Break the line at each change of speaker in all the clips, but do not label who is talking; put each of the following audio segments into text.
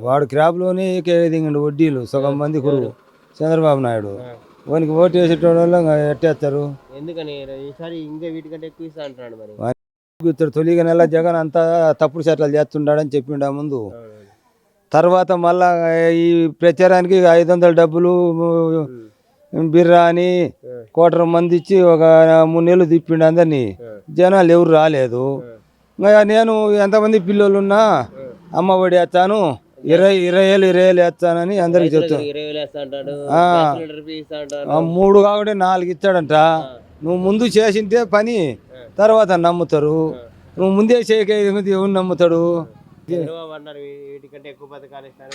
వాడు క్రాప్లోనే దిగండి వడ్డీలు సగం మంది కురువు చంద్రబాబు నాయుడు వానికి ఓటు వేసేటోళ్ళు ఎట్టేస్తారు.
ఎందుకని ఈసారి ఇంకా వీటికంటే ఎక్కువ ఇస్తా అంటున్నాడు మరి.
ఇతడు తొలిగా నెల జగన్ అంతా తప్పుడు చట్టాలు చేస్తుండాడని చెప్పిండా ముందు. తర్వాత మళ్ళా ఈ ప్రచారానికి 500 డబ్బులు బిర్రా అని 1,00,00,000 మంది ఇచ్చి ఒక 3 నెలలు తిప్పిండు అందరినీ. జనాలు ఎవరు రాలేదు. ఇంకా నేను ఎంతమంది పిల్లలు ఉన్నా అమ్మ ఒడి వేస్తాను 20 ఏళ్ళు వేస్తానని అందరికి చెప్తాను.
20,000 వేస్తా అంటాడు,
3 కాకుండా 4 ఇస్తాడంట. నువ్వు ముందు చేసింటే పని తర్వాత నమ్ముతారు. నువ్వు ముందే చేయక ఎవరు నమ్ముతాడు?
చంద్రబాబు అన్నారు వీటికంటే ఎక్కువ పథకాలు ఇస్తారు,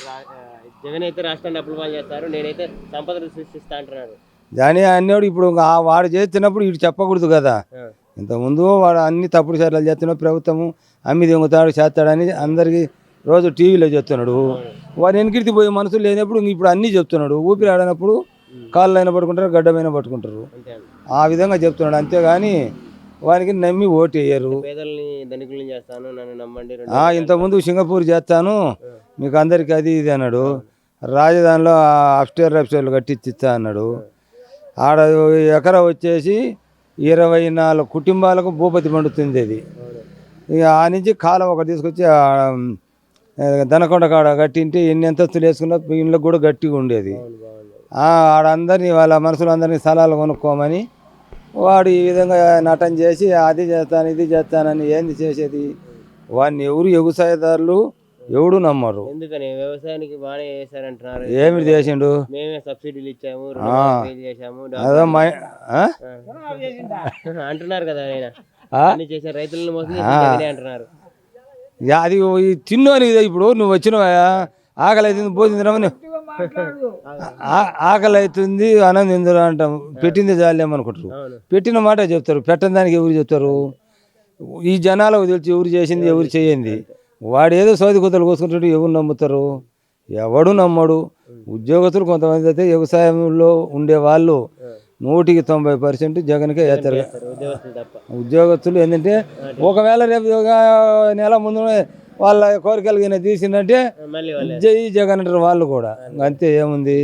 జగన్ అయితే రాష్ట్రాన్ని అప్పులు పాలు చేస్తారు, నేనైతే సంపదలు సృష్టిస్తా అంటున్నారు.
దాని అన్నాడు. ఇప్పుడు వాడు చేస్తున్నప్పుడు ఇటు చెప్పకూడదు కదా. ఇంతకుముందు వాడు అన్ని తప్పుడు చర్యలు చేస్తున్నాడు. ప్రభుత్వము అమ్మి దొంగతాడు చేస్తాడని అందరికీ రోజు టీవీలో చెప్తున్నాడు. వాడు వెనకిడికి పోయే మనసులు లేనప్పుడు ఇప్పుడు అన్నీ చెప్తున్నాడు. ఊపిరి ఆడనప్పుడు కాళ్ళు అయినా పట్టుకుంటారు, గడ్డమైనా పట్టుకుంటారు. ఆ విధంగా చెప్తున్నాడు. అంతేగాని వానికి నమ్మి ఓటు వేయరు.
పేదల్ని ధనికుల్ని చేస్తాను, నన్ను నమ్మండి.
ఇంతకుముందు సింగపూర్ చేస్తాను మీకు అందరికి అది ఇది అన్నాడు. రాజధానిలో అప్స్టేర్లు కట్టించిస్తా అన్నాడు. ఆడ ఎకరా వచ్చేసి 24 కుటుంబాలకు భూపతి పండుతుంది. అది ఇక ఆ నుంచి కాలం ఒకటి తీసుకొచ్చి దనకొండ కాడ కట్టింటే ఎన్ని అంతస్తులు వేసుకున్నా ఇండ్లకు కూడా గట్టిగా ఉండేది. ఆడందరినీ వాళ్ళ మనుషులు అందరినీ స్థలాలు కొనుక్కోమని వాడు ఈ విధంగా నటన చేసి అది చేస్తాను ఇది చేస్తానని ఏంది చేసేది? వాడిని ఎవరు వ్యవసాయదారులు ఎవడు నమ్మరు.
ఎందుకని వ్యవసాయానికి బాగానే చేశారంటున్నారు.
ఏమి చేసిండు?
మేమే సబ్సిడీలు ఇచ్చాము, చేసాము అంటున్నారు కదా. ఆయన చేశారు, రైతులను మోసం అంటున్నారు.
అది తిన్ను అని ఇప్పుడు నువ్వు వచ్చినవా ఆకలి అవుతుంది భోజనం ఆకలి అవుతుంది ఆనందించరు అంటాం. పెట్టింది చాలేమనుకుంటారు. పెట్టిన మాట చెప్తారు, పెట్టని దానికి ఎవరు చెప్తారు? ఈ జనాలకు తెలిసి ఎవరు చేసింది ఎవరు చేయండి. వాడు ఏదో సోది కుతలు కోసుకుంటాడు. ఎవరు నమ్ముతారు? ఎవడు నమ్మడు. ఉద్యోగస్తులు కొంతమంది అయితే వ్యవసాయంలో ఉండే వాళ్ళు 100% జగన్కే వేస్తారు. ఉద్యోగస్తులు ఏంటంటే ఒకవేళ రేపు నెల ముందు వాళ్ళ కోరికలు తీసిందంటే జై జగన్ అంటారు వాళ్ళు కూడా. అంతే ఏముంది.